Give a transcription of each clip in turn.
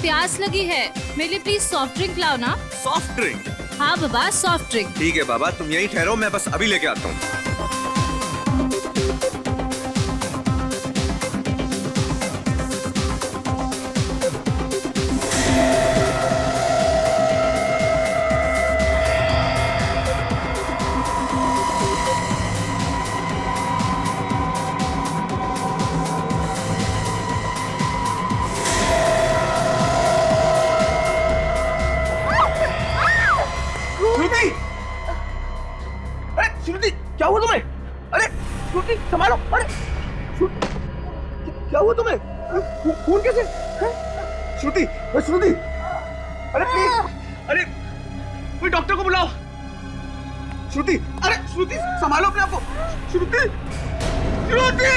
प्यास लगी है, मेरे लिए प्लीज सॉफ्ट ड्रिंक लाओ ना। Soft drink? हाँ बाबा, सॉफ्ट ड्रिंक। ठीक है बाबा, तुम यहीं ठहरो, मैं बस अभी लेके आता हूँ। श्रुति, क्या हुआ तुम्हें? अरे श्रुति, संभालो। अरे श्रुति, क्या हुआ तुम्हें? खून कैसे? श्रुति, श्रुति, अरे प्लीज, अरे कोई डॉक्टर को बुलाओ। श्रुति, अरे श्रुति, संभालो अपने आप को। श्रुति, श्रुति,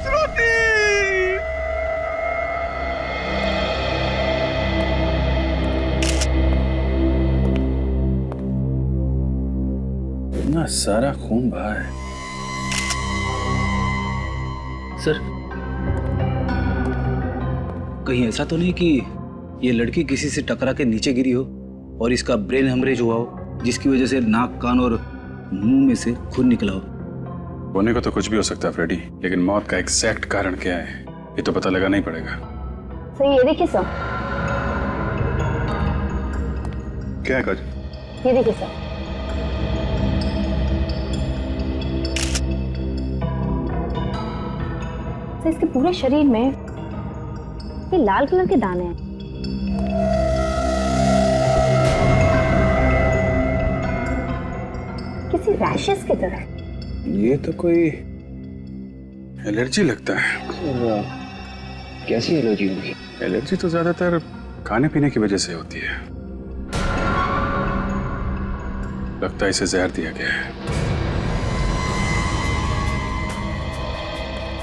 श्रुति। इतना सारा खून बहा है। सर, कहीं ऐसा तो नहीं कि ये लड़की किसी से टकरा के नीचे गिरी हो और इसका ब्रेन हेमरेज हुआ हो, जिसकी वजह से नाक, कान और मुंह में से खून निकला हो? होने को तो कुछ भी हो सकता है फ्रेडी, लेकिन मौत का एग्जैक्ट कारण क्या है ये तो पता लगाना ही पड़ेगा। सर ये देखिए सर। क्या है काज? ये देखिए सर। सर इसके पूरे शरीर में ये लाल कलर के दाने हैं। किसी रैशेस की तरह। ये तो कोई एलर्जी लगता है। कैसी एलर्जी होगी? एलर्जी तो ज्यादातर खाने पीने की वजह से होती है। लगता है इसे जहर दिया गया है।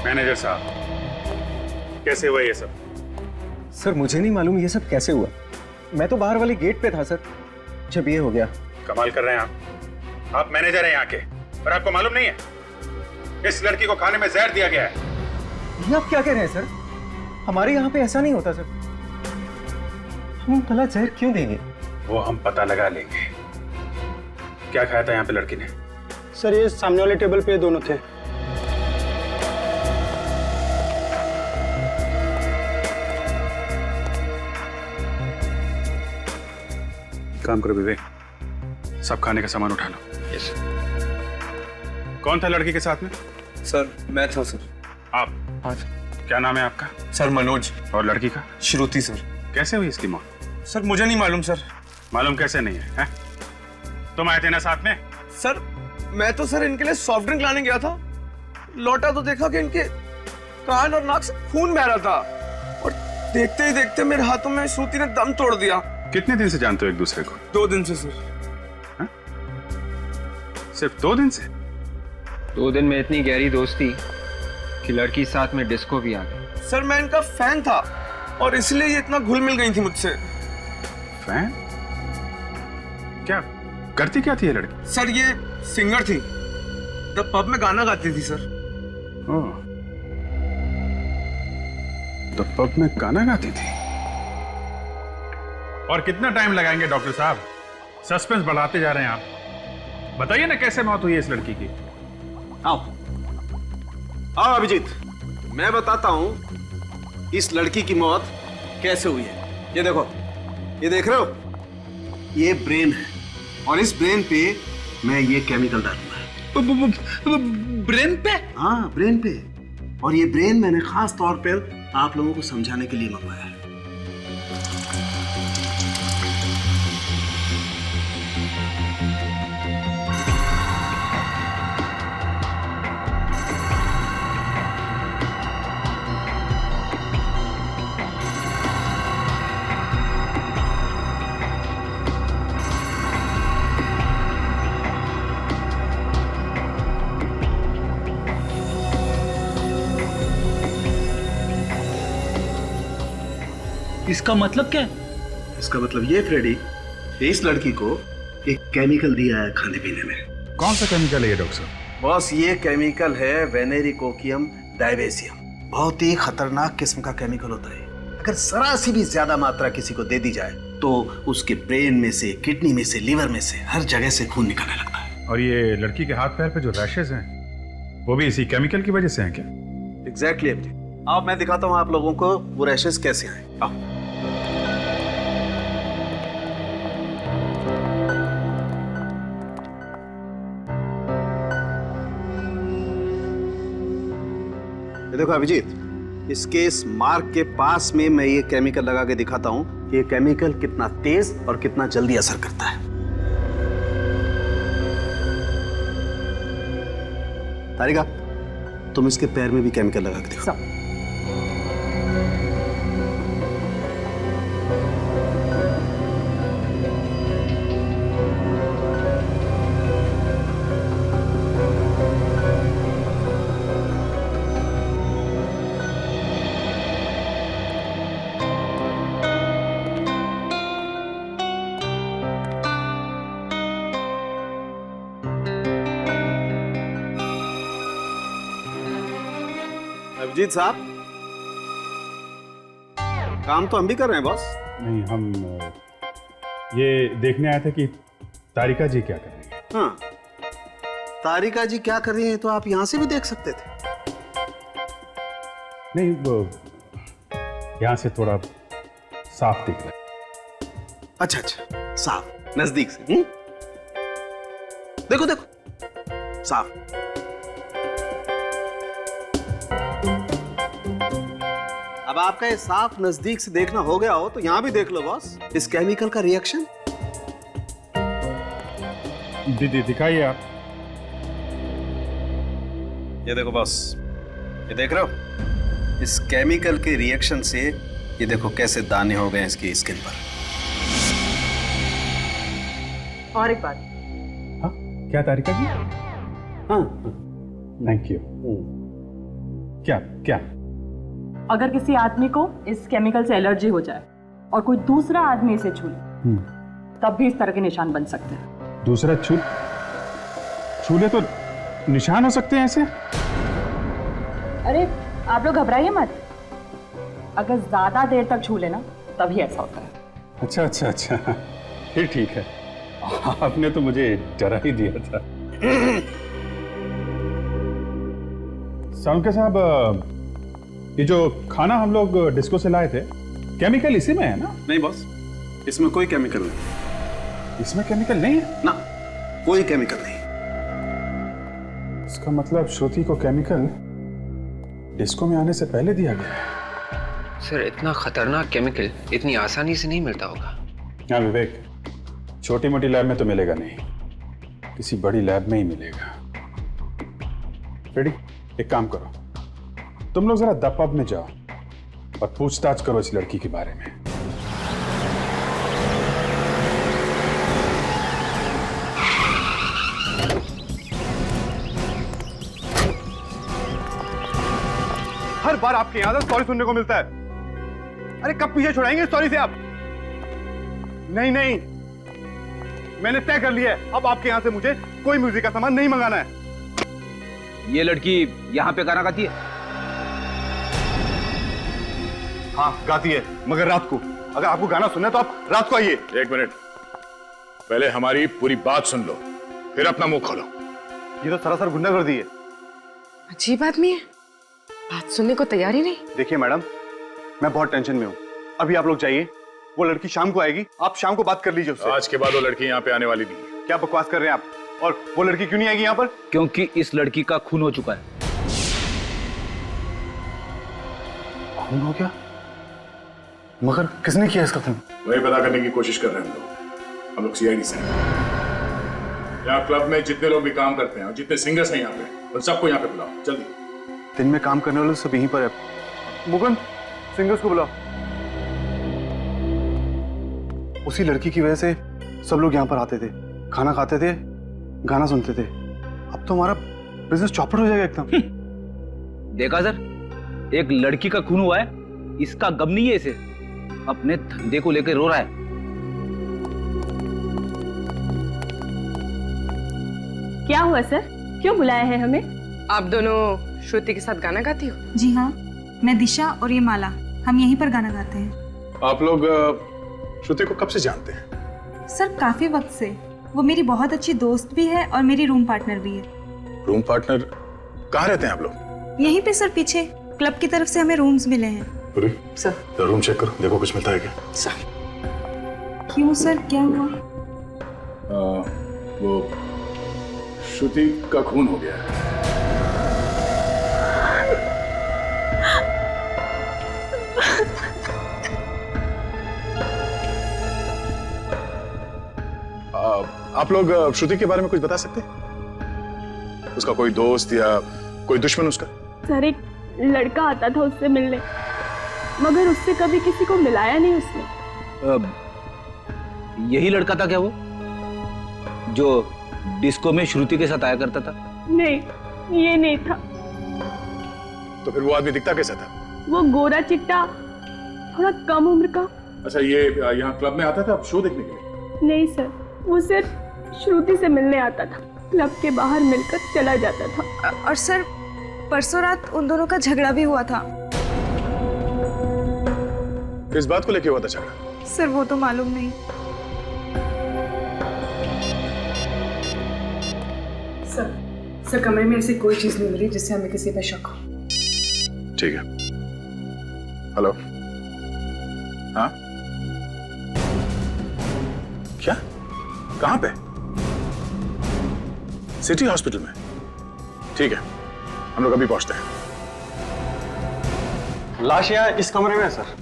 मैनेजर साहब, कैसे हुआ ये सब? सर मुझे नहीं मालूम ये सब कैसे हुआ। मैं तो बाहर वाले गेट पे था सर, जब ये हो गया। कमाल कर रहे हैं आप मैनेजर हैं यहाँ के, पर आपको मालूम नहीं है इस लड़की को खाने में जहर दिया गया है। ये आप क्या कह रहे हैं सर? हमारे यहाँ पे ऐसा नहीं होता सर। हम भला जहर क्यों देंगे? वो हम पता लगा लेंगे। क्या खाया था यहाँ पे लड़की ने? सर ये सामने वाले टेबल पे दोनों थे। काम करो विवेक, सब खाने का सामान उठा लो। यस। कौन था लड़की के साथ में? सर मैं था सर। आप? हाँ क्या नाम है आपका? सर मनोज। और लड़की का? श्रुति सर। कैसे हुई इसकी मौत? सर मुझे नहीं मालूम सर। मालूम कैसे नहीं है? तुम आए थे ना साथ में? सर मैं तो सर इनके लिए सॉफ्ट ड्रिंक लाने गया था, लौटा तो देखा कि इनके कान और नाक से खून बह रहा था, और देखते ही देखते मेरे हाथों में श्रुति ने दम तोड़ दिया। कितने दिन से जानते हो एक दूसरे को? 2 दिन से सर। सिर्फ 2 दिन से? 2 दिन में इतनी गहरी दोस्ती कि लड़की साथ में डिस्को भी आ गई। सर मैं इनका फैन था और इसलिए ये इतना घुल मिल गई थी मुझसे। फैन? क्या करती क्या थी ये लड़की? सर ये सिंगर थी, द पब में गाना गाती थी सर। ओह, तो पब में गाना गाती थी। और कितना टाइम लगाएंगे डॉक्टर साहब? सस्पेंस बढ़ाते जा रहे हैं आप। बताइए ना कैसे मौत हुई है इस लड़की की? आओ आओ अभिजीत, मैं बताता हूं इस लड़की की मौत कैसे हुई है। ये देखो, ये देख रहे हो, ये ब्रेन है और इस ब्रेन पे मैं ये केमिकल डालूंगा। ब्रेन पे? हाँ ब्रेन पे। और ये ब्रेन मैंने खास तौर पर आप लोगों को समझाने के लिए मंगवाया है। इसका मतलब क्या है? इसका मतलब ये फ्रेडी, इस लड़की को एक केमिकल दिया है खाने पीने में। कौन सा केमिकल है ये डॉक्टर साहब? बॉस ये केमिकल है वेनेरिकोकियम डायवेसियम। बहुत ही खतरनाक किस्म का केमिकल होता है। अगर जरा सी भी ज्यादा मात्रा किसी को दे दी जाए तो उसके ब्रेन में से, किडनी में से, लिवर में से, हर जगह से खून निकलने लगता है। और ये लड़की के हाथ पैर पे जो रैशेज हैं वो भी इसी केमिकल की वजह से हैं क्या? एग्जैक्टली अभिजीत। आओ मैं दिखाता हूँ आप लोगों को वो रैशेज कैसे आए। आओ। ये देखो अभिजीत, इसके इस मार्क के पास में मैं ये केमिकल लगा के दिखाता हूं कि ये केमिकल कितना तेज और कितना जल्दी असर करता है। तारिका, तुम इसके पैर में भी केमिकल लगा के दिखाओ। अभिजीत साहब, काम तो हम भी कर रहे हैं बॉस। नहीं, हम ये देखने आए थे कि तारिका जी क्या कर रही है। हाँ, तारिका जी क्या कर रही हैं तो आप यहां से भी देख सकते थे। नहीं, वो यहाँ से थोड़ा साफ दिख रहा है। अच्छा अच्छा, साफ नजदीक से। देखो देखो, साफ। अब आपका ये साफ नजदीक से देखना हो गया हो तो यहां भी देख लो बॉस, इस केमिकल का रिएक्शन। दिखाइए आप। ये देखो बॉस, ये देख रहे हो, इस केमिकल के रिएक्शन से ये देखो कैसे दाने हो गए इसकी स्किन पर। और एक बात। हाँ, क्या तारिका जी? हाँ, थैंक यू। क्या क्या? अगर किसी आदमी को इस केमिकल से एलर्जी हो जाए और कोई दूसरा आदमी इसे छू ले, तब भी इस तरह के निशान बन सकते हैं। दूसरा छूले तो निशान हो सकते हैं ऐसे? अरे आप लोग घबराइए मत, अगर ज्यादा देर तक छू लेना तभी ऐसा होता है। अच्छा अच्छा अच्छा, फिर ठीक है। आपने तो मुझे डरा ही दिया था। सालुंके साहब, ये जो खाना हम लोग डिस्को से लाए थे, केमिकल इसी में है ना? नहीं बॉस, इसमें कोई केमिकल नहीं। इसमें केमिकल नहीं है ना, कोई केमिकल नहीं। इसका मतलब श्रुति को केमिकल डिस्को में आने से पहले दिया गया है। सर, इतना खतरनाक केमिकल इतनी आसानी से नहीं मिलता होगा। हाँ विवेक, छोटी मोटी लैब में तो मिलेगा नहीं, किसी बड़ी लैब में ही मिलेगा। रेडी, एक काम करो, तुम लोग जरा द पब में जाओ और पूछताछ करो इस लड़की के बारे में। हर बार आपके यहां से सॉरी सुनने को मिलता है। अरे कब पीछे छुड़ाएंगे सॉरी से आप? नहीं नहीं, मैंने तय कर लिया है, अब आपके यहां से मुझे कोई म्यूजिक का सामान नहीं मंगाना है। ये लड़की यहाँ पे गाना गाती है? हाँ गाती है, मगर रात को। अगर आपको गाना सुनना है तो आप रात को आइए। एक मिनट, पहले हमारी पूरी बात सुन लो, फिर अपना मुंह खोलो। ये तो सरासर गुंडागर्दी है। अजीब आदमी है, बात सुनने को तैयार ही नहीं। देखिए मैडम, मैं बहुत टेंशन में हूँ, अभी आप लोग जाइए, वो लड़की शाम को आएगी, आप शाम को बात कर लीजिए उससे। आज के बाद वो लड़की यहाँ पे आने वाली नहीं है। क्या बकवास कर रहे हैं आप? और वो लड़की क्यों नहीं आएगी यहाँ पर? क्योंकि इस लड़की का खून हो चुका है। खून हो गया? मगर किसने किया इसका खून? वही पता करने की कोशिश कर रहे हैं हम लोग सीआईडी से। यहाँ क्लब में जितने लोग भी काम करते हैं और जितने सिंगर्स हैं यहाँ पे, उन सबको यहाँ पे बुलाओ जल्दी। दिन में काम करने वाले सब यहीं पर है। मुकुंद, सिंगर्स को बुलाओ। उसी लड़की की वजह से सब लोग यहाँ पर आते थे, खाना खाते थे, गाना सुनते थे। अब तो हमारा बिजनेस चौपट हो जाएगा एकदम। देखा सर, एक लड़की का खून हुआ है, इसका गम नहीं है, इसे अपने धंधे को लेकर रो रहा है। क्या हुआ सर, क्यों बुलाया है हमें? आप दोनों श्रुति के साथ गाना गाती हो? जी हाँ, मैं दिशा और ये माला हम यहीं पर गाना गाते हैं। आप लोग श्रुति को कब से जानते हैं? सर काफी वक्त से। वो मेरी बहुत अच्छी दोस्त भी है और मेरी रूम पार्टनर भी है। Room partner? कहाँ रहते हैं आप लोग? यहीं पे सर, पीछे क्लब की तरफ से हमें रूम्स मिले हैं। अरे सर रूम चेक करो, देखो कुछ मिलता है क्या? क्यों सर, क्या हुआ? वो श्रुति का खून हो गया है। आप लोग श्रुति के बारे में कुछ बता सकते हैं? उसका कोई दोस्त या कोई दुश्मन उसका? सर एक लड़का आता था उससे मिलने, मगर उससे कभी किसी को मिलाया नहीं उसने। यही लड़का था क्या वो, जो डिस्को में श्रुति के साथ आया करता था? नहीं, ये नहीं था। तो फिर वो आदमी दिखता कैसा था? वो गोरा चिट्टा, थोड़ा कम उम्र का। अच्छा, ये यहाँ क्लब में आता था शो देखने के लिए? नहीं सर, वो सिर्फ श्रुति से मिलने आता था, क्लब के बाहर मिलकर चला जाता था। और सर परसों रात उन दोनों का झगड़ा भी हुआ था। किस बात को लेके हुआ था झगड़ा? सर वो तो मालूम नहीं। सर कमरे में ऐसी कोई चीज नहीं मिली जिससे हमें किसी पे शक हो। ठीक है। हेलो। हाँ, क्या? कहां पे? सिटी हॉस्पिटल में? ठीक है, हम लोग अभी पहुंचते हैं। लाश यहाँ इस कमरे में है सर।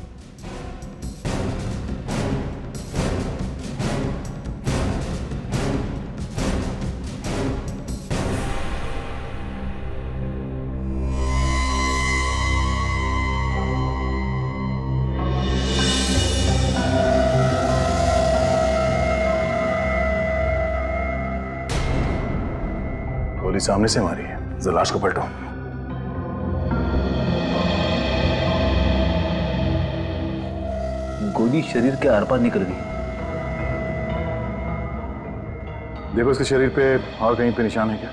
गोली सामने से मारी है, जरा लाश को पलटो। गोली शरीर के आर पार निकल गई। देखो इसके शरीर पे और कहीं पे निशान है क्या?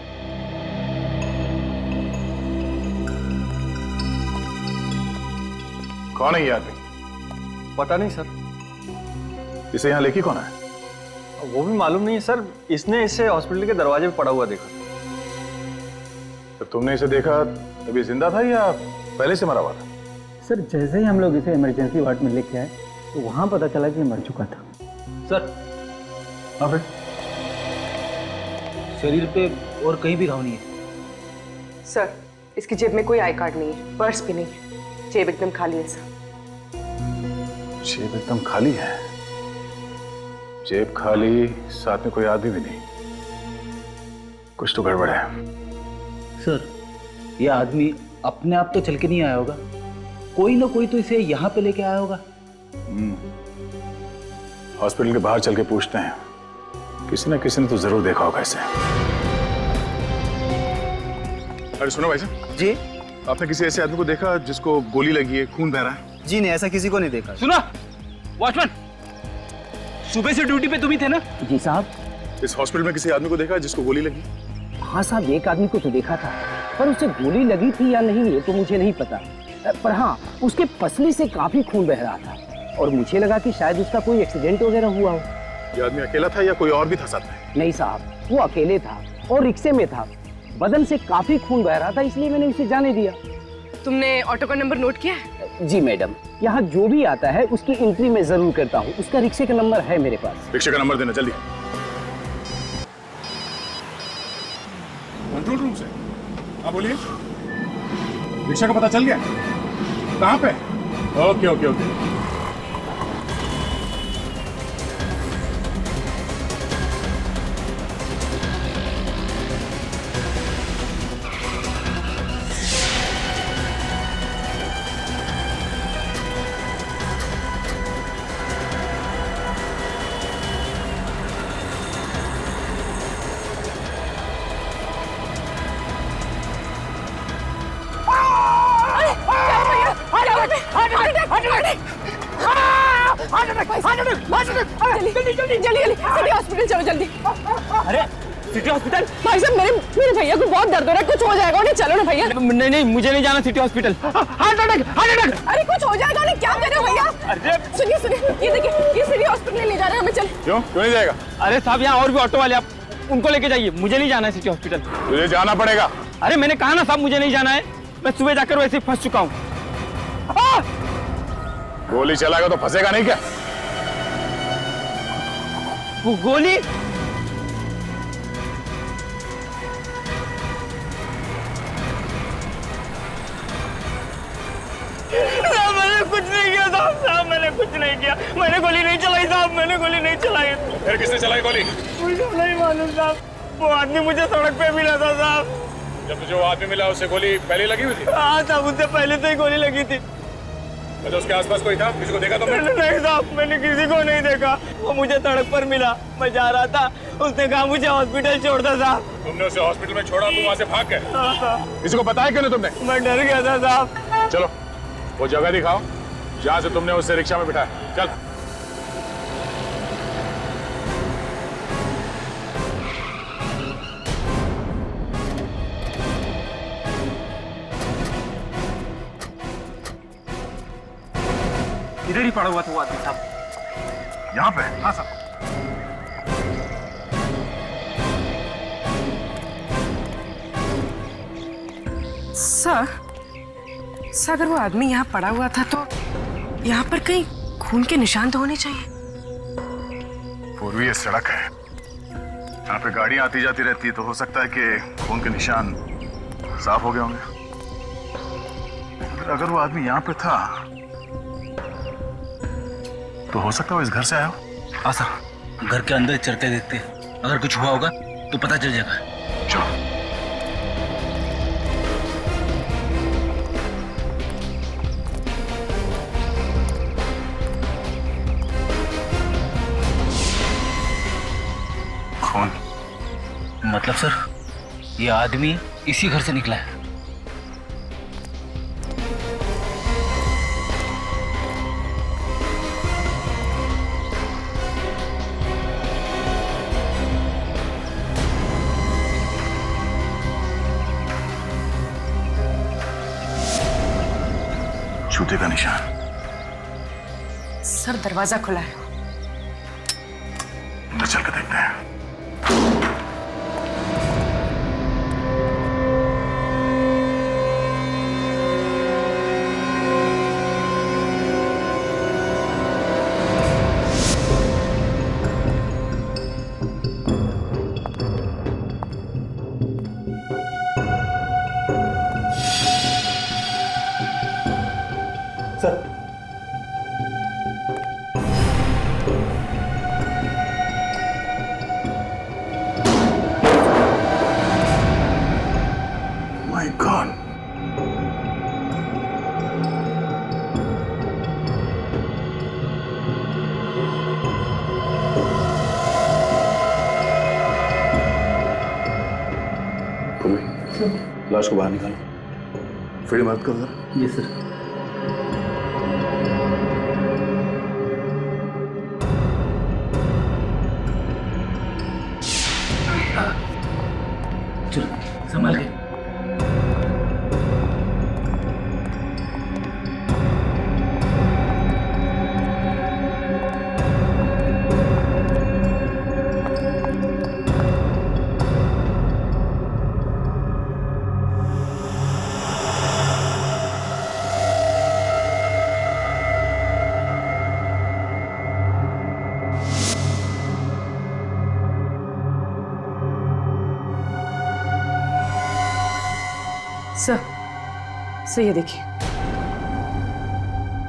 कौन है ये आदमी? पता नहीं सर। इसे यहाँ लेके कौन है? वो भी मालूम नहीं है सर। इसने इसे हॉस्पिटल के दरवाजे पे पड़ा हुआ देखा। तो तुमने इसे देखा तभी जिंदा था या पहले से मरा हुआ था? सर जैसे ही हम लोग इसे इमरजेंसी वार्ड में लेके आए तो वहां पता चला कि मर चुका था। सर हाँ फिर? शरीर पे और कहीं भी घाव नहीं है। सर इसकी जेब में कोई आई कार्ड नहीं है, पर्स भी नहीं है, जेब एकदम खाली है सर। जेब एकदम खाली है? जेब खाली, साथ में कोई आदमी भी नहीं। कुछ तो गड़बड़ है। सर यह आदमी अपने आप तो चल के नहीं आया होगा, कोई ना कोई तो इसे यहाँ पे लेके आया होगा। हॉस्पिटल के बाहर चल के पूछते हैं, किसी ना किसी ने तो जरूर देखा होगा इसे। अरे सुनो भाई साहब जी, आपने किसी ऐसे आदमी को देखा जिसको गोली लगी है, खून बह रहा है? जी नहीं, ऐसा किसी को नहीं देखा। सुना वॉचमैन, सुबह से ड्यूटी पे तुम ही थे ना? जी साहब। इस हॉस्पिटल में किसी आदमी को देखा जिसको गोली लगी? हाँ साहब, एक आदमी को तो देखा था, पर उसे गोली लगी थी या नहीं ये तो मुझे नहीं पता। पर हाँ, उसके पसली से काफी खून बह रहा था और मुझे लगा कि शायद उसका कोई एक्सीडेंट वगैरह हुआ हो। ये आदमी अकेला था या कोई और भी था साथ में? नहीं साहब, वो अकेले था और रिक्शे में था। बदन से काफी खून बह रहा था, इसलिए मैंने उसे जाने दिया। तुमने ऑटो का नंबर नोट किया है? जी मैडम, यहाँ जो भी आता है उसकी एंट्री मैं जरूर करता हूँ। उसका रिक्शे का नंबर है मेरे पास। रिक्शे का नंबर देना जल्दी। कंट्रोल रूम से। हाँ बोलिए। रिक्शा का पता चल गया? कहाँ पे? Okay okay okay. City hospital चलो जल्दी। अरे सिटी हॉस्पिटल? भाई साहब मेरे भैया को बहुत दर्द हो रहा है, कुछ हो जाएगा उन्हें, चलो ना भैया। भैया नहीं नहीं, मुझे नहीं जाना city hospital. Heart attack, heart attack. अरे कुछ हो जाएगा नहीं, क्या कर रहे हो भैया? सुनिए सुनिए, ये देखिए, ये सिटी हॉस्पिटल ले जा रहे हैं हमें। चल। क्यों नहीं जाएगा? अरे साहब, यहाँ और भी ऑटो वाले, आप उनको लेके जाइए, मुझे नहीं जाना है सिटी हॉस्पिटल। तुझे जाना पड़ेगा। अरे मैंने कहा ना साहब, मुझे नहीं जाना है, मैं सुबह जाकर वैसे ही फंस चुका हूँ। गोली चलाएगा तो फंसेगा नहीं क्या? वो गोली? मैंने कुछ नहीं किया साहब, मैंने कुछ नहीं किया, मैंने गोली नहीं चलाई साहब, मैंने गोली नहीं चलाई। फिर किसने चलाई गोली? मुझे नहीं मालूम साहब, वो आदमी मुझे सड़क पे मिला था साहब। जब तुझे वो आदमी मिला उससे गोली पहले लगी हुई थी? हाँ साहब, उससे पहले से ही गोली लगी थी। अच्छा, उसके आसपास कोई था? किसी को देखा तुमने? नहीं साहब, मैंने किसी को नहीं देखा, वो मुझे सड़क पर मिला, मैं जा रहा था, उसने कहा मुझे हॉस्पिटल छोड़ दो साहब। तुमने उसे हॉस्पिटल में छोड़ा, तुम वहाँ से भाग गए? हाँ। किसी को बताया क्यों नहीं तुमने? मैं डर गया था साहब। चलो वो जगह दिखाओ जहाँ से तुमने उसे रिक्शा में बिठाया। चल। इधर ही पड़ा हुआ था वो आदमी साहब। यहाँ पे? हाँ साहब। सर अगर वो आदमी यहाँ पड़ा हुआ था तो यहाँ पर कहीं खून के निशान तो होने चाहिए। पूर्वी ये सड़क है, यहाँ पे गाड़ियां आती जाती रहती है, तो हो सकता है कि खून के निशान साफ हो गए होंगे। अगर वो आदमी यहाँ पे था तो हो सकता है वो इस घर से आया हो। हाँ सर, घर के अंदर चलते देखते, अगर कुछ हुआ होगा तो पता चल जाएगा। चलो। कौन? मतलब सर, ये आदमी इसी घर से निकला है। जूते का निशान। सर दरवाजा खुला है, अंदर चल के देखते हैं। My God. लाश को बाहर निकालो। फिर मत करो। जी सर। चलो संभाल के। सर ये देखिए,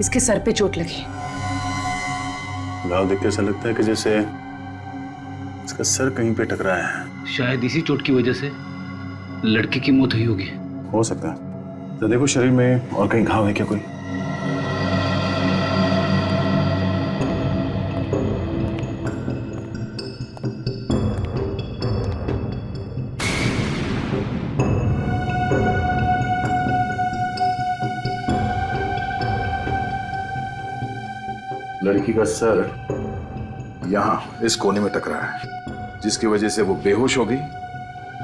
इसके सर पे चोट लगी। घाव देख के ऐसा लगता है कि जैसे इसका सर कहीं पे टकराया है। शायद इसी चोट की वजह से लड़की की मौत हुई होगी। हो सकता है। तो देखो शरीर में और कहीं घाव है क्या कोई? लड़की का सर यहाँ इस कोने में टकरा है, जिसकी वजह से वो बेहोश हो गई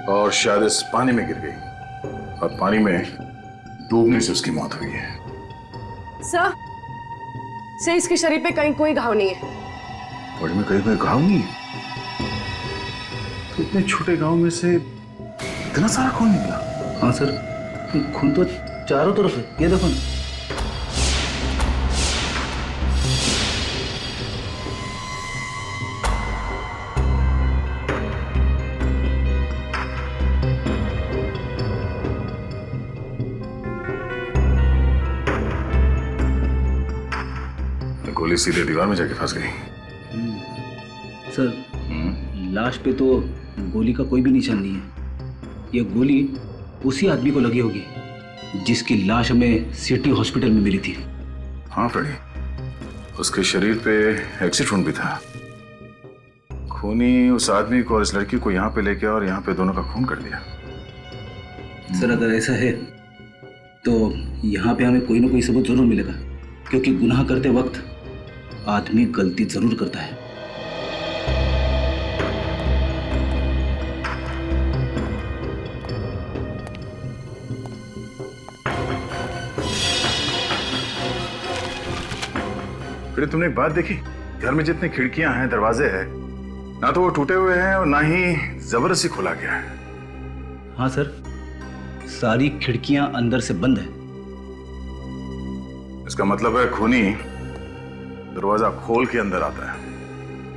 और शायद इस पानी में गिर गई और पानी में डूबने से उसकी मौत हुई है। सर इसके शरीर पे कहीं कोई घाव नहीं है। बॉडी में कहीं कोई घाव नहीं है? तो इतने छोटे गांव में से इतना सारा खून निकला? हाँ सर, खून तो चारों तरफ है, ये देखो ना। गोली सीधे दीवार में जाके फंस गई। सर, लाश पे तो गोली का कोई भी निशान नहीं है। ये गोली उसी आदमी को लगी होगी जिसकी लाश हमें सिटी हॉस्पिटल में मिली थी। हाँ फ्रेडी, उसके शरीर पे एक्सिट वुंड भी था। खूनी उस आदमी को और इस लड़की को यहाँ पे लेके और यहाँ पे दोनों का खून कर दिया। सर, अगर ऐसा है तो यहाँ पे हमें कोई ना कोई सबूत जरूर मिलेगा, क्योंकि गुनाह करते वक्त आदमी गलती जरूर करता है। फिर तुमने एक बात देखी, घर में जितनी खिड़कियां हैं, दरवाजे हैं, ना तो वो टूटे हुए हैं और ना ही जबरदस्ती खोला गया है। हाँ सर, सारी खिड़कियां अंदर से बंद है। इसका मतलब है खूनी दरवाजा खोल के अंदर आता है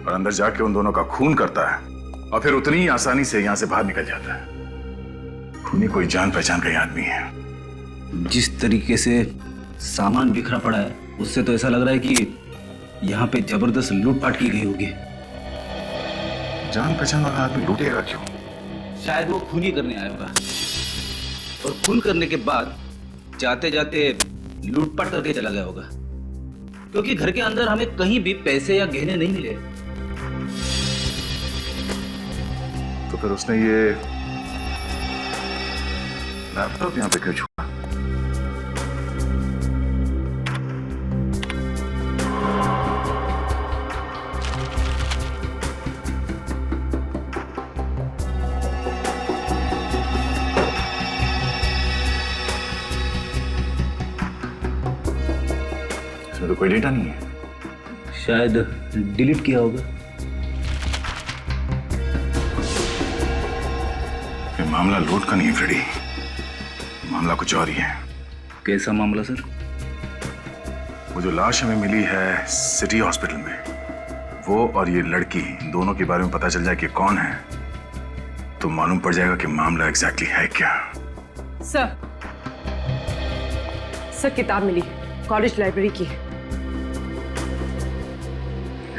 और अंदर जाके उन दोनों का खून करता है और फिर उतनी ही आसानी से यहां से बाहर निकल जाता है। खूनी कोई जान पहचान का ही आदमी है। जिस तरीके से सामान बिखरा पड़ा है, उससे तो ऐसा लग रहा है कि यहाँ पे जबरदस्त लूटपाट की गई होगी। जान पहचान वाला आदमी लूटेगा क्यों? शायद वो खूनी करने आया होगा और खून करने के बाद जाते जाते लूटपाट करके चला गया होगा, क्योंकि घर के अंदर हमें कहीं भी पैसे या गहने नहीं मिले। तो फिर उसने ये लैपटॉप यहाँ पे क्यों छोड़ा? इसमें तो कोई डेटा नहीं है। शायद डिलीट किया होगा। ये मामला लूट का नहीं है फ्रेडी, मामला कुछ और ही है। कैसा मामला सर? वो जो लाश हमें मिली है सिटी हॉस्पिटल में, वो और ये लड़की, दोनों के बारे में पता चल जाए कि कौन है, तो मालूम पड़ जाएगा कि मामला एग्जैक्टली है क्या। सर किताब मिली, कॉलेज लाइब्रेरी की।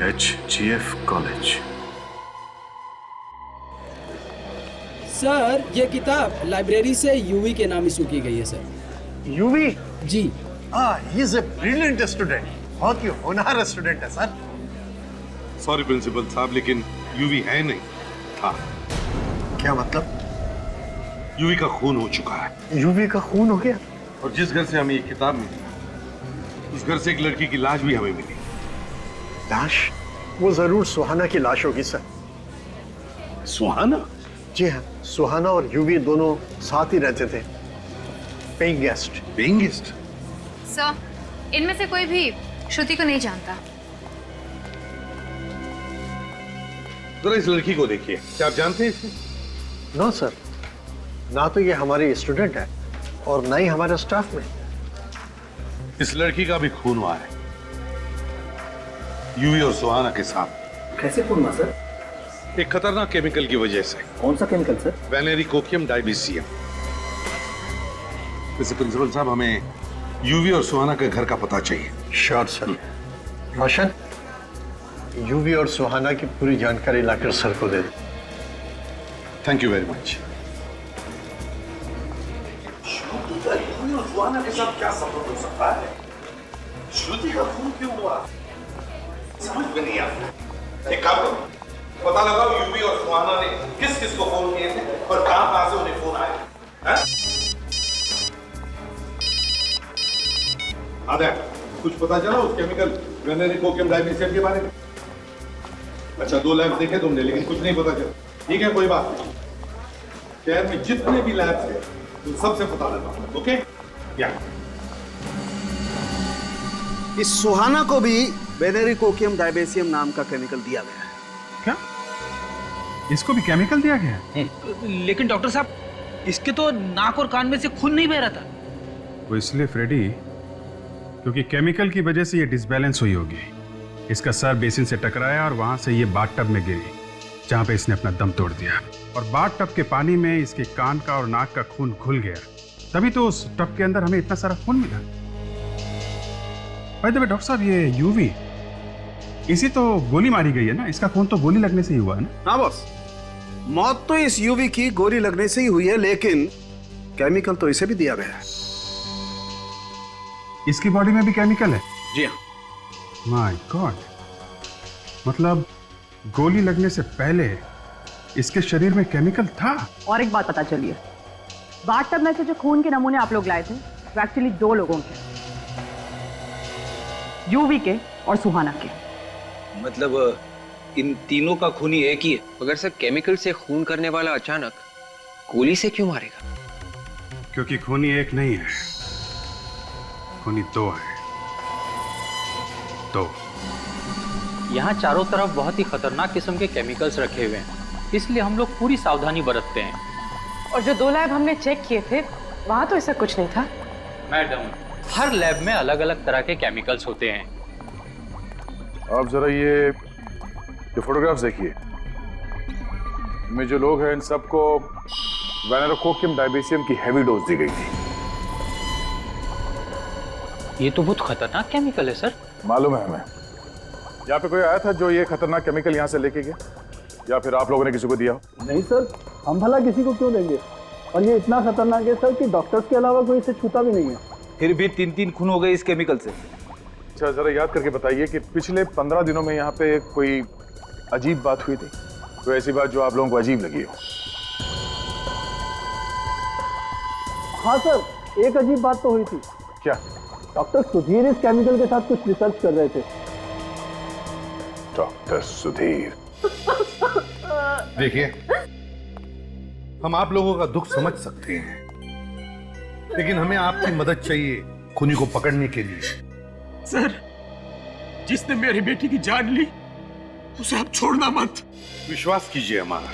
HGF college. सर, ये किताब लाइब्रेरी से यूवी के नाम इशू की गई है सर। यूवी? जी। He is a brilliant student, बहुत ही होनहार स्टूडेंट है सर। सॉरी प्रिंसिपल साहब, लेकिन यूवी है नहीं, था। क्या मतलब? यूवी का खून हो चुका है। यूवी का खून हो गया? और जिस घर से हमें ये किताब मिली, उस घर से एक लड़की की लाश भी हमें मिली। लाश? वो जरूर सुहाना की लाश होगी सर। सुहाना? जी हाँ, सुहाना और यूवी दोनों साथ ही रहते थे, paying guest. Paying guest? Sir, इनमें से कोई भी श्रुति को नहीं जानता। जरा इस लड़की को देखिए, क्या आप जानते हैं इसे? नो सर, ना तो ये हमारी स्टूडेंट है और ना ही हमारे स्टाफ में। इस लड़की का भी खून हुआ है, यूवी और सुहाना के साथ। कैसे खून हुआ सर? एक खतरनाक केमिकल की वजह से। कौन सा केमिकल सर? वेनेरिकोकियम डाइबीसियम। वैसे प्रिंसिपल साहब, हमें यूवी और सुहाना के घर का पता चाहिए। Sure sir. रोशन, यूवी और सुहाना की पूरी जानकारी लाकर सर को दे दो। Thank you very much. Shruti का यूवी और सुहाना के साथ क्या संबंध हो सकता है? श्रुति का खून क्यों हुआ? समझ में नहीं आता। एक काम करो, पता लगाओ यूवी और सुहाना ने किस किस को फोन किए थे और कहां से उन्हें फोन आए। आदे, कुछ पता चला उस केमिकल वेनेरिकोकियम डाइबीसियम के बारे में? अच्छा, 2 लैब देखे तुमने, लेकिन कुछ नहीं पता चला। ठीक है, कोई बात नहीं। शहर में जितने भी लैब्स हैं, तुम सबसे पता लगा, ओके? या इस सुहाना को भी बेनेरिकोकियम डायबेसियम नाम का केमिकल दिया गया है। क्या? इसको भी केमिकल दिया गया है? लेकिन डॉक्टर साहब, इसके तो नाक और कान में से खून नहीं बह रहा था। वो इसलिए फ्रेडी, क्योंकि केमिकल की वजह से ये डिसबैलेंस हुई होगी। इसका सर बेसिन से टकराया और वहां से ये बाथटब में गिरी, जहां पे इसने अपना दम तोड़ दिया। और बाथटब के पानी में इसके कान का और नाक का खून घुल गया, तभी तो उस टब के अंदर हमें इतना सारा खून मिला। भाई डॉक्टर साहब, ये यूवी, इसी तो गोली मारी गई है ना? इसका खून तो गोली लगने से ही हुआ है ना? हाँ बॉस, मौत तो इस यूवी की गोली लगने से ही हुई है, लेकिन केमिकल तो इसे भी दिया गया है। इसकी बॉडी में भी केमिकल है? जी हाँ। माय गॉड, मतलब गोली लगने से पहले इसके शरीर में केमिकल था। और एक बात पता चली है, बाथटब में से जो खून के नमूने आप लोग लाए थे वो एक्चुअली 2 लोगों के, यूवी के और सुहाना के। मतलब इन तीनों का खून ही एक ही है? मगर सर, केमिकल से खून करने वाला अचानक गोली से क्यों मारेगा? क्योंकि खूनी एक नहीं है, खूनी 2 है। 2। यहाँ चारों तरफ बहुत ही खतरनाक किस्म के केमिकल्स रखे हुए हैं, इसलिए हम लोग पूरी सावधानी बरतते हैं। और जो 2 लैब हमने चेक किए थे वहां तो ऐसा कुछ नहीं था। मैडम, हर लैब में अलग अलग तरह के केमिकल्स होते हैं। आप जरा ये फोटोग्राफ्स देखिए। इनमें जो लोग हैं इन सबको बेनेरिकोकियम डायबेसियम की हैवी डोज दी गई थी। ये तो बहुत खतरनाक केमिकल है सर। मालूम है हमें। यहाँ पे कोई आया था जो ये खतरनाक केमिकल यहाँ से लेके गया, या फिर आप लोगों ने किसी को दिया? नहीं सर, हम भला किसी को क्यों देंगे? और ये इतना खतरनाक है सर कि डॉक्टर्स के अलावा कोई इसे छूता भी नहीं है। फिर भी 3 खून हो गए इस केमिकल से। अच्छा, जरा याद करके बताइए कि पिछले 15 दिनों में यहाँ पे कोई अजीब बात हुई थी? कोई ऐसी बात जो आप लोगों को अजीब लगी हो? हाँ सर, एक अजीब बात तो हुई थी। क्या? डॉक्टर सुधीर इस केमिकल के साथ कुछ रिसर्च कर रहे थे। डॉक्टर सुधीर? देखिए, हम आप लोगों का दुख समझ सकते हैं, लेकिन हमें आपकी मदद चाहिए खूनी को पकड़ने के लिए। सर, जिसने मेरी बेटी की जान ली उसे आप छोड़ना मत। विश्वास कीजिए हमारा,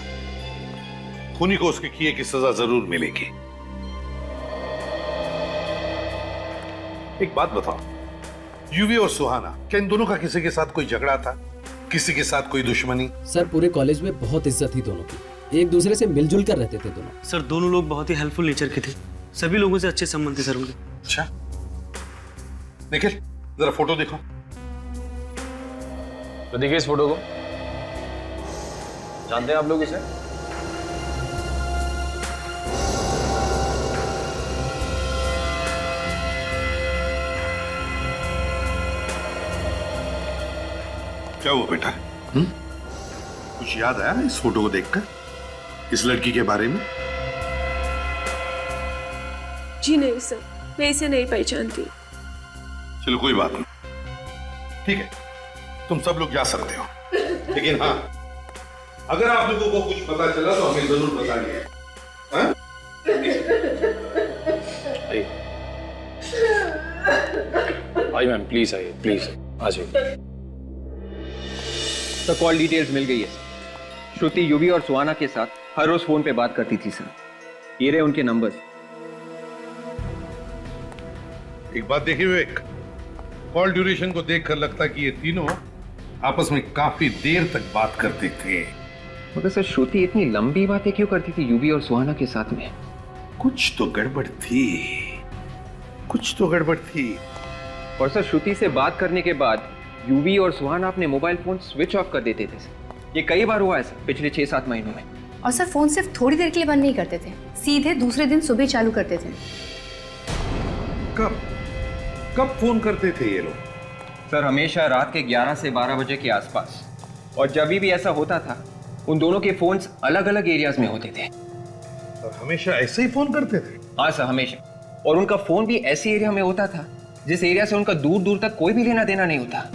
खूनी को उसके किए की सजा जरूर मिलेगी। एक बात बताओ, यूवी और सुहाना, क्या इन दोनों का किसी के साथ कोई झगड़ा था? किसी के साथ कोई दुश्मनी? सर, पूरे कॉलेज में बहुत इज्जत थी दोनों की, एक दूसरे से मिलजुल कर रहते थे दोनों। सर, दोनों लोग बहुत ही हेल्पफुल नेचर के थे, सभी लोगों से अच्छे संबंध थे सर उनके। अच्छा, निखिल जरा फोटो देखो। तो देखिए इस फोटो को, जानते हैं आप लोग इसे? क्या हुआ बेटा? कुछ याद आया इस फोटो को देखकर, इस लड़की के बारे में? जी नहीं सर, मैं इसे नहीं पहचानती। चलो कोई बात नहीं, ठीक है, तुम सब लोग जा सकते हो, लेकिन हाँ, अगर आप लोगों को कुछ पता चला तो हमें जरूर बताइए। हाँ? आइए मैम, प्लीज आइए, प्लीज आ जाइए। तो कॉल डिटेल्स मिल गई है। श्रुति यूवी और सुहाना के साथ हर रोज फोन पे बात करती थी सर। ये रहे उनके नंबर्स। एक बात देखिए विवेक, कॉल ड्यूरेशन को देखकर लगता कि ये तीनों आपस में काफी देर तक बात करते थे। मगर सर, श्रुति इतनी लंबी बातें क्यों करती थी यूवी और सुहाना के साथ में? कुछ तो गड़बड़ थी, कुछ तो गड़बड़ थी। और सर, श्रुति से बात करने के बाद यूवी और सुहाना अपने मोबाइल फोन स्विच ऑफ कर देते थे सर। ये कई बार हुआ है सर पिछले 6-7 महीनों में। और सर, फोन सिर्फ थोड़ी देर के लिए बंद नहीं करते थे, सीधे दूसरे दिन सुबह चालू करते थे। कब कब फोन करते थे ये लोग? सर, हमेशा रात के 11 से 12 बजे के आसपास। और जब भी ऐसा होता था, उन दोनों के फोन्स अलग अलग एरियाज में होते थे। और हमेशा ऐसे ही फोन करते थे? हाँ सर, हमेशा। और उनका फोन भी ऐसे एरिया में होता था जिस एरिया से उनका दूर दूर तक कोई भी लेना देना नहीं होता।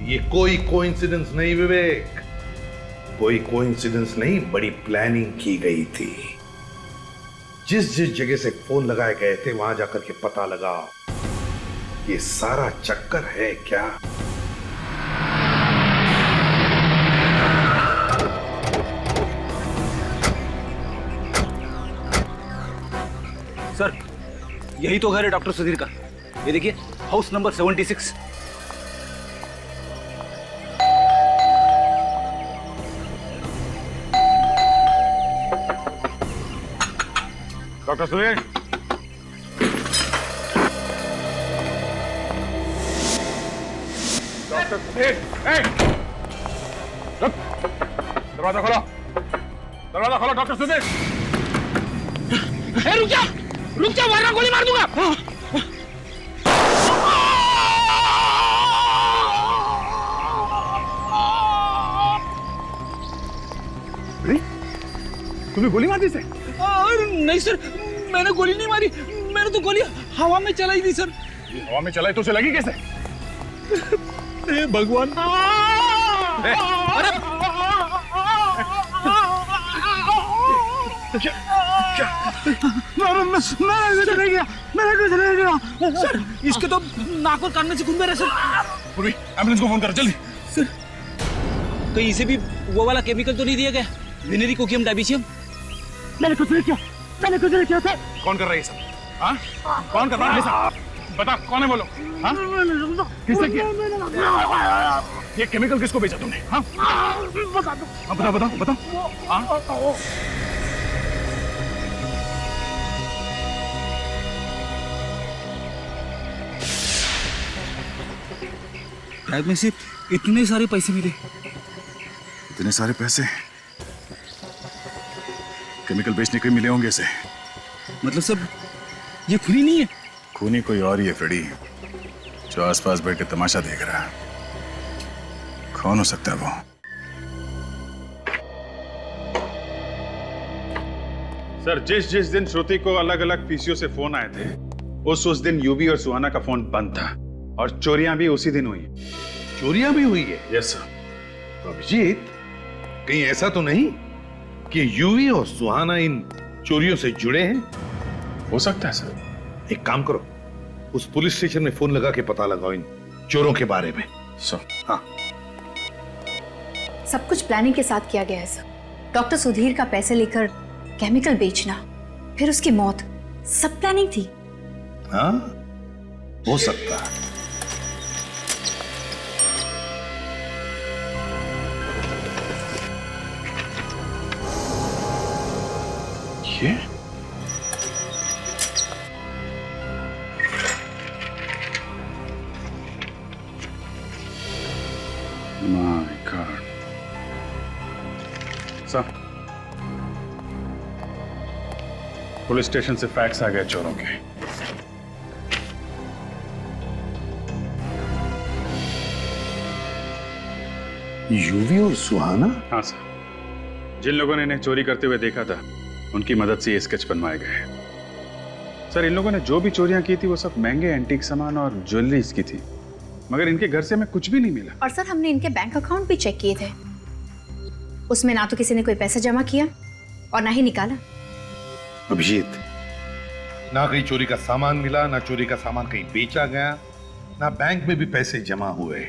ये कोई कोइंसिडेंस नहीं विवेक, कोई कोइंसिडेंस नहीं, बड़ी प्लानिंग की गई थी। जिस जिस जगह से फोन लगाए गए थे वहां जाकर के पता लगाओ ये सारा चक्कर है क्या। सर, यही तो घर है डॉक्टर सुधीर का। ये देखिए, house number 76। Doctor Sudhir, doctor Sudhir, रुक, दरवाजा खोलो, दरवाजा खोलो डॉक्टर सुधीर। रुक जा वरना गोली मार दूंगा। तुमने गोली मार दी से? नहीं सर, मैंने गोली नहीं मारी, मैंने तो गोली हवा में चलाई थी सर। हवा में चलाई तो उसे लगी कैसे? भगवान। मैंने कुछ नहीं किया सर। इसके तो नाक और कान में से खून बह रहा है सर। पूरी एम्बुलेंस को फोन करो जल्दी। सर, कहीं इसे भी वो वाला केमिकल तो नहीं दिया गया, विनेरी कोकियम डायबिसियम? मैंने कुछ नहीं किया, मैंने कुछ नहीं किया सर। कौन कर रहा है ये सब? हाँ? कौन कर रहा है सब? बता, कौन है बोलो? हाँ? किसने किया? ये केमिकल किसको बेचा तुमने? हाँ? बता दो। हाँ, बताओ बताओ बताओ। हाँ? शायद में से इतने सारे पैसे मिले। इतने सारे पैसे केमिकल बेचने के मिले होंगे इसे। मतलब सब ये फ्री नहीं है? खूनी कोई और ही है फ्रेडी, जो आसपास बैठ के तमाशा देख रहा है। कौन हो सकता है वो? सर, जिस जिस दिन श्रुति को अलग अलग पीसीओ से फोन आए थे उस दिन यूवी और सुहाना का फोन बंद था और चोरियां भी उसी दिन हुई। चोरियां भी हुई है? Yes sir. तो अभिजीत, कहीं ऐसा तो नहीं कि यूवी और सुहाना इन चोरियों से जुड़े हैं? हो सकता है सर। एक काम करो, उस पुलिस स्टेशन में फोन लगा के पता लगाओ इन चोरों के बारे में। सर। हाँ, सब कुछ प्लानिंग के साथ किया गया है सर। डॉक्टर सुधीर का पैसे लेकर केमिकल बेचना, फिर उसकी मौत, सब प्लानिंग थी। हाँ, हो सकता है। ये my God. Sir, police station से फैक्स आ गए चोरों के। यूवी और सुहाना? हाँ सर, जिन लोगों ने इन्हें चोरी करते हुए देखा था उनकी मदद से ये स्केच बनवाए गए। सर, इन लोगों ने जो भी चोरियां की थी वो सब महंगे एंटीक सामान और ज्वेलरीज की थी, मगर इनके घर से हमें कुछ भी नहीं मिला। और सर, हमने इनके बैंक अकाउंट भी चेक किए थे, उसमें ना तो किसी ने कोई पैसा जमा किया और ना ही निकाला। अभिजीत, ना कहीं चोरी का सामान मिला, ना चोरी का सामान कहीं बेचा गया, ना बैंक में भी पैसे जमा हुए।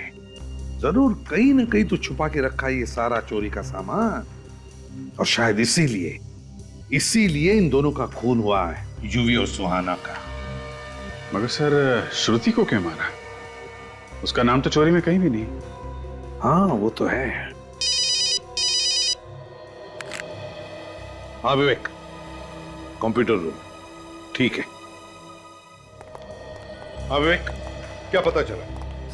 जरूर कहीं ना कहीं तो छुपा के रखा है ये सारा चोरी का सामान, और शायद इसीलिए इन दोनों का खून हुआ है, यूवी और सुहाना का। मगर सर, श्रुति को क्या मारा? उसका नाम तो चोरी में कहीं भी नहीं। हाँ, वो तो है। हाँ विवेक, कंप्यूटर रूम। ठीक है। हाँ विवेक, क्या पता चला?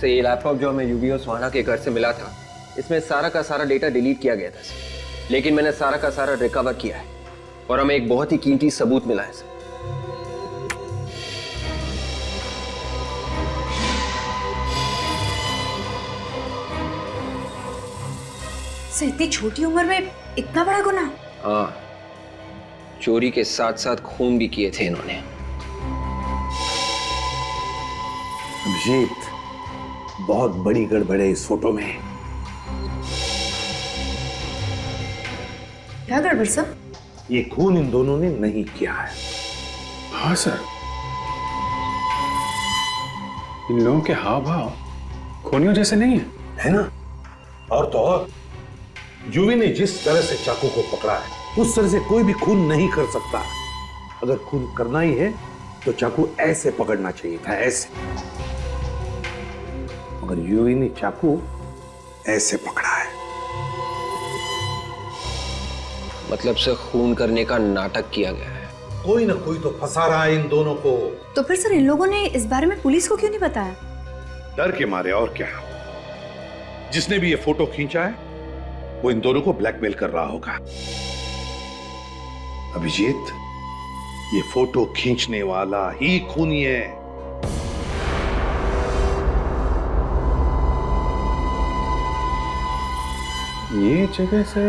सर, ये लैपटॉप जो हमें यूवी और सुहाना के घर से मिला था, इसमें सारा का सारा डेटा डिलीट किया गया था सर। लेकिन मैंने सारा का सारा रिकवर किया है और हमें एक बहुत ही कीमती सबूत मिला है सर। सर, इतनी छोटी उम्र में इतना बड़ा गुनाह? हाँ, चोरी के साथ साथ खून भी किए थे इन्होंने। अभिजीत, बहुत बड़ी गड़बड़ है इस फोटो में। क्या गड़बड़ सर? ये खून इन दोनों ने नहीं किया है। हाँ सर, इन लोगों के हाव भाव खूनियों जैसे नहीं है ना? और तो और यूवी ने जिस तरह से चाकू को पकड़ा है उस तरह से कोई भी खून नहीं कर सकता। अगर खून करना ही है तो चाकू ऐसे पकड़ना चाहिए था, ऐसे। मगर यूवी ने चाकू ऐसे पकड़ा है। मतलब से खून करने का नाटक किया गया है। कोई ना कोई तो फंसा रहा है इन दोनों को। तो फिर सर इन लोगों ने इस बारे में पुलिस को क्यों नहीं बताया? डर के मारे, और क्या। जिसने भी ये फोटो खींचा है वो इन दोनों को ब्लैकमेल कर रहा होगा। अभिजीत, ये फोटो खींचने वाला ही खूनी है। ये जगह से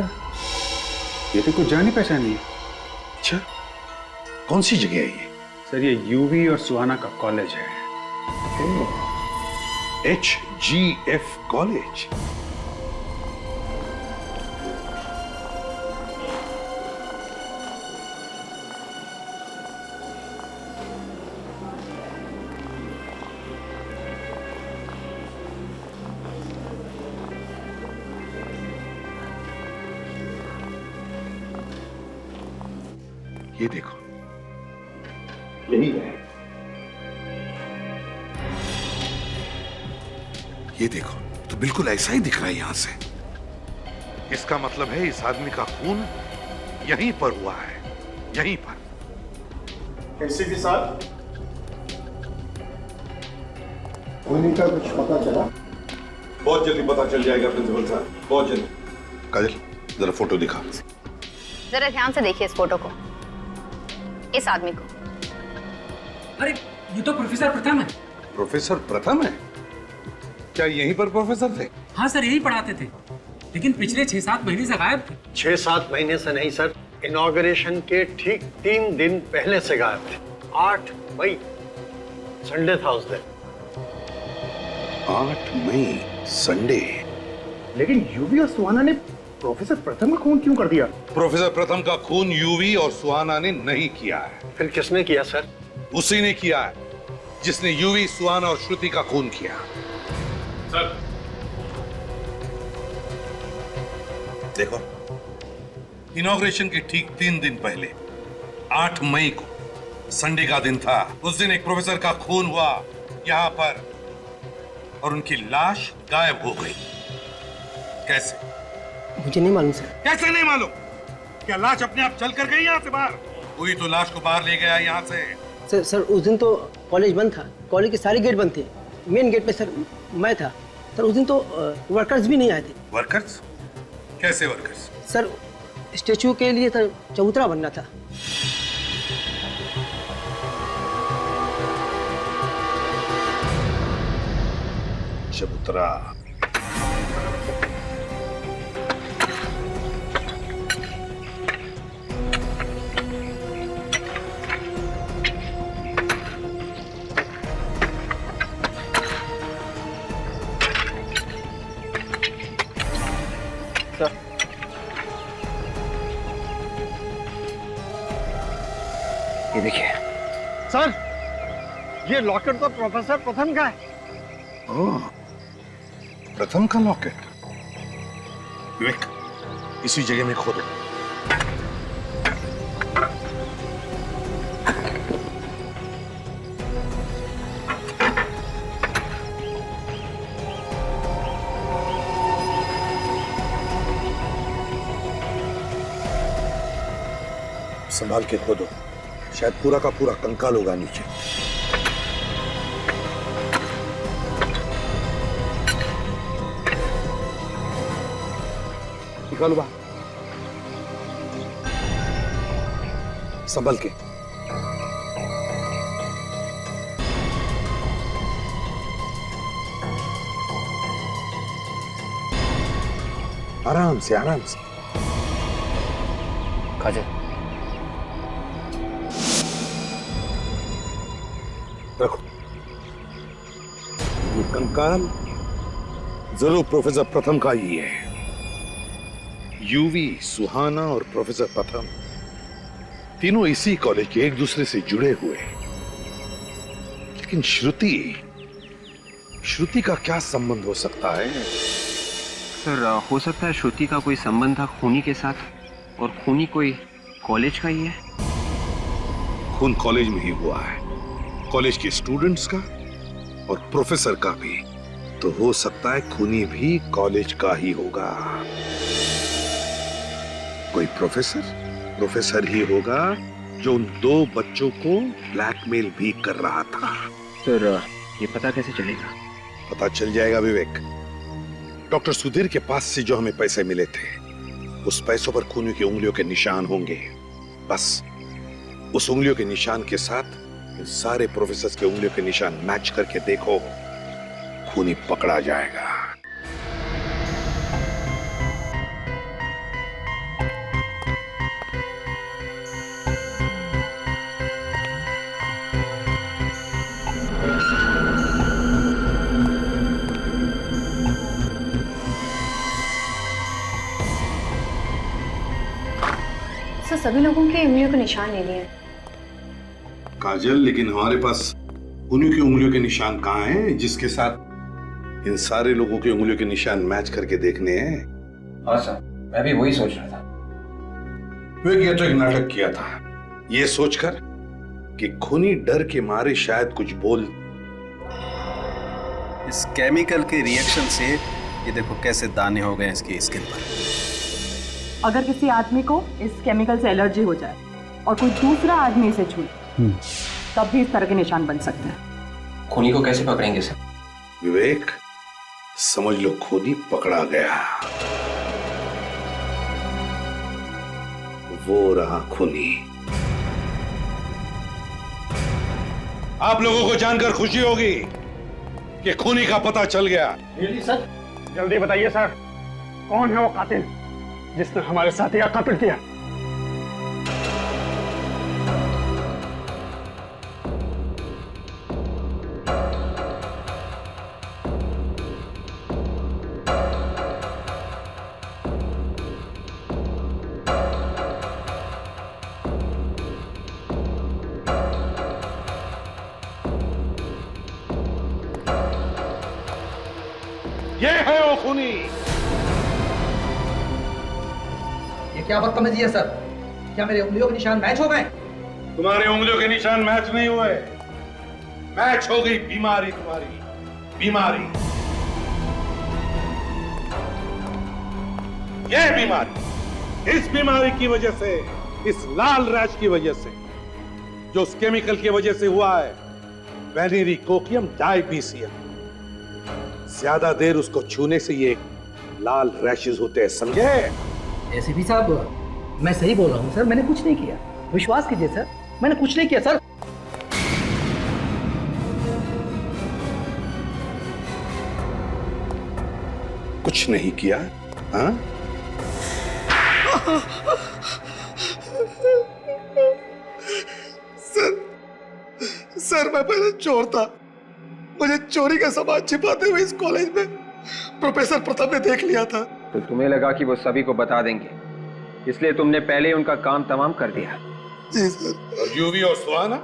ये तो कुछ जानी पहचानी है। अच्छा, कौन सी जगह है ये? सर ये यूवी और सुहाना का कॉलेज है। HGF college. ये देखो, यही है। ये देखो, तो बिल्कुल ऐसा ही दिख रहा है यहां से। इसका मतलब है इस आदमी का खून यहीं पर हुआ है, यहीं पर। एसीपी साहब, खूनी का कुछ पता चला? बहुत जल्दी पता चल जाएगा प्रिंसिपल साहब, बहुत जल्दी। काजल, जरा फोटो दिखा। जरा ध्यान से देखिए इस फोटो को, इस आदमी को। अरे ये तो प्रोफेसर प्रथम है। प्रोफेसर प्रथम है? क्या यहीं पर प्रोफेसर थे? हाँ सर, यही पढ़ाते थे, लेकिन पिछले 6-7 महीने से गायब थे। 6-7 महीने से नहीं सर, इनॉग्रेशन के ठीक 3 दिन पहले से गायब थे। 8 मई, संडे था उस दिन। 8 मई, संडे। लेकिन यूवी और सुहाना ने प्रोफेसर प्रथम का खून क्यों कर दिया? प्रोफेसर प्रथम का खून यूवी और सुहाना ने नहीं किया है। फिर किसने किया सर? उसी ने किया है जिसने यूवी, सुहाना और श्रुति का खून किया। सर देखो, इनॉग्रेशन के ठीक 3 दिन पहले 8 मई को, संडे का दिन था, उस दिन एक प्रोफेसर का खून हुआ यहां पर और उनकी लाश गायब हो गई। कैसे? मुझे नहीं मालूम सर। कैसे नहीं मालूम? क्या लाश अपने आप चल कर गई यहाँ से बाहर? कोई तो लाश को बाहर ले गया यहाँ से। सर उस दिन तो कॉलेज बंद था, कॉलेज के सारे गेट बंद थे। मेन गेट पे सर मैं था। सर उस दिन तो वर्कर्स भी नहीं आए थे। वर्कर्स? कैसे वर्कर्स? सर स्टेचू के लिए सर चबूतरा बनना था। चबूतरा। ये देखिए सर, ये लॉकेट तो प्रोफेसर प्रथम का है। ओह, प्रथम का लॉकेट। विवेक, इसी जगह में खोदो। संभाल के खोदो, शायद पूरा का पूरा कंकाल होगा नीचे। निकालो बाहर, संभल के। आराम से, आराम से। काजल, रखो। ये कंकाल जरूर प्रोफेसर प्रथम का ही है। यूवी, सुहाना और प्रोफेसर प्रथम तीनों इसी कॉलेज के एक दूसरे से जुड़े हुए, लेकिन श्रुति का क्या संबंध हो सकता है? सर हो सकता है श्रुति का कोई संबंध था खूनी के साथ, और खूनी कोई कॉलेज का ही है। खून कॉलेज में ही हुआ है, कॉलेज के स्टूडेंट्स का और प्रोफेसर का भी। तो हो सकता है खूनी भी कॉलेज का ही होगा। कोई प्रोफेसर ही होगा जो उन 2 बच्चों को ब्लैकमेल भी कर रहा था। सर ये पता कैसे चलेगा? पता चल जाएगा विवेक। डॉक्टर सुधीर के पास से जो हमें पैसे मिले थे, उस पैसों पर खूनी की उंगलियों के निशान होंगे। बस उस उंगलियों के निशान के साथ इन सारे प्रोफेसर्स के उंगलियों के निशान मैच करके देखो, खूनी पकड़ा जाएगा। सर सभी लोगों के उंगलियों के निशान ले लिए। काजल, लेकिन हमारे पास उन्हीं की उंगलियों के निशान कहाँ हैं जिसके साथ इन सारे लोगों की उंगलियों के निशान मैच करके देखने हैं? हाँ सर, मैं भी वही सोच रहा था। ये तो एक नाटक किया था, ये सोचकर कि खूनी डर के मारे शायद कुछ बोल। इस केमिकल के रिएक्शन से ये देखो कैसे दाने हो गए इसकी स्किन पर। अगर किसी आदमी को इस केमिकल से एलर्जी हो जाए और कोई दूसरा आदमी इसे छूए, तब भी इस तरह के निशान बन सकते हैं। खूनी को कैसे पकड़ेंगे सर? विवेक, समझ लो खूनी पकड़ा गया। वो रहा खूनी। आप लोगों को जानकर खुशी होगी कि खूनी का पता चल गया। सर जल्दी बताइए सर, कौन है वो कातिल जिसने हमारे साथी का कत्ल किया? ये है वो खूनी। क्या बदतमीजी है सर? क्या मेरे उंगलियों के निशान मैच हो गए? तुम्हारे उंगलियों के निशान मैच नहीं हुए, मैच हो गई बीमारी, तुम्हारी बीमारी। यह बीमारी, इस बीमारी की वजह से, इस लाल रैश की वजह से, जो उस केमिकल की वजह से हुआ है, वेनेरिकोकियम डायबीसियम। ज्यादा देर उसको छूने से ये लाल रैशेस होते हैं, समझे? एसीपी साहब, मैं सही बोल रहा हूँ सर, मैंने कुछ नहीं किया, विश्वास कीजिए सर, मैंने कुछ नहीं किया सर। कुछ नहीं किया? हाँ? सर मैं पहले चोर था, मुझे चोरी का सामान छिपाते हुए इस कॉलेज में प्रोफेसर प्रताप ने देख लिया था। तो तुम्हें लगा कि वो सभी को बता देंगे, इसलिए तुमने पहले उनका काम तमाम कर दिया। जी सर। और यूवी और सुहाना,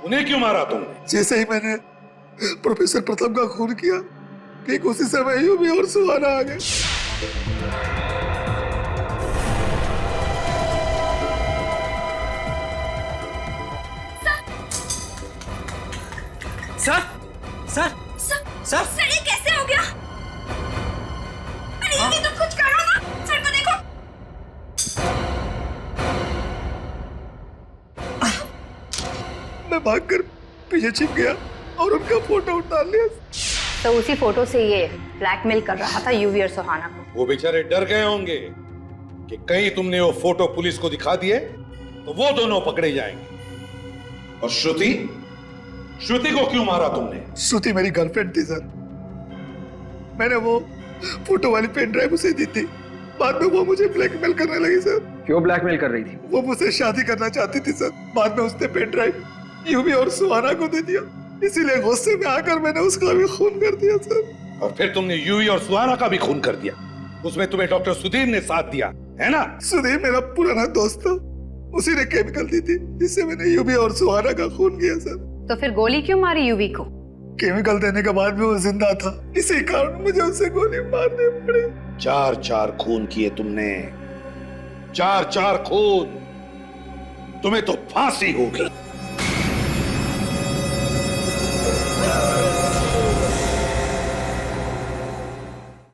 उन्हें क्यों मारा तुमने? जैसे ही मैंने प्रोफेसर प्रताप का खून किया, ठीक उसी समय यूवी और सुहाना आ गए। सर सर सर सर ये कैसे हो गया? अरे ये तुम कुछ करो ना, सर को देखो। मैं भागकर पीछे छिप गया और उनका फोटो उतार लिया। तो उसी फोटो से ये ब्लैकमेल कर रहा था यूवी और सुहाना को। वो बेचारे डर गए होंगे कि कहीं तुमने वो फोटो पुलिस को दिखा दिए तो वो दोनों पकड़े जाएंगे। और श्रुति, श्रुति को क्यों मारा तुमने? श्रुति मेरी गर्लफ्रेंड थी सर, मैंने वो फोटो वाली पेन ड्राइव उसे दी थी, बाद में वो मुझे ब्लैकमेल करने लगी सर। क्यों ब्लैकमेल कर रही थी? वो मुझसे शादी करना चाहती थी सर, बाद में उसने पेन ड्राइव यूवी और सुहाना को दे दिया, इसीलिए गुस्से में आकर मैंने उसका भी खून कर दिया सर। और फिर तुमने यूवी और सुहाना का भी खून कर दिया, उसमें तुम्हें डॉक्टर सुधीर ने साथ दिया है ना? सुधीर मेरा पुराना दोस्त था, उसी ने केमिकल दी थी जिससे मैंने यूवी और सुहाना का खून किया सर। तो फिर गोली क्यों मारी यूवी को? केमिकल देने के बाद भी वो जिंदा था, इसी कारण मुझे उसे गोली मारनी पड़ी। 4-4 खून किए तुमने, 4-4 खून। तुम्हें तो फांसी होगी।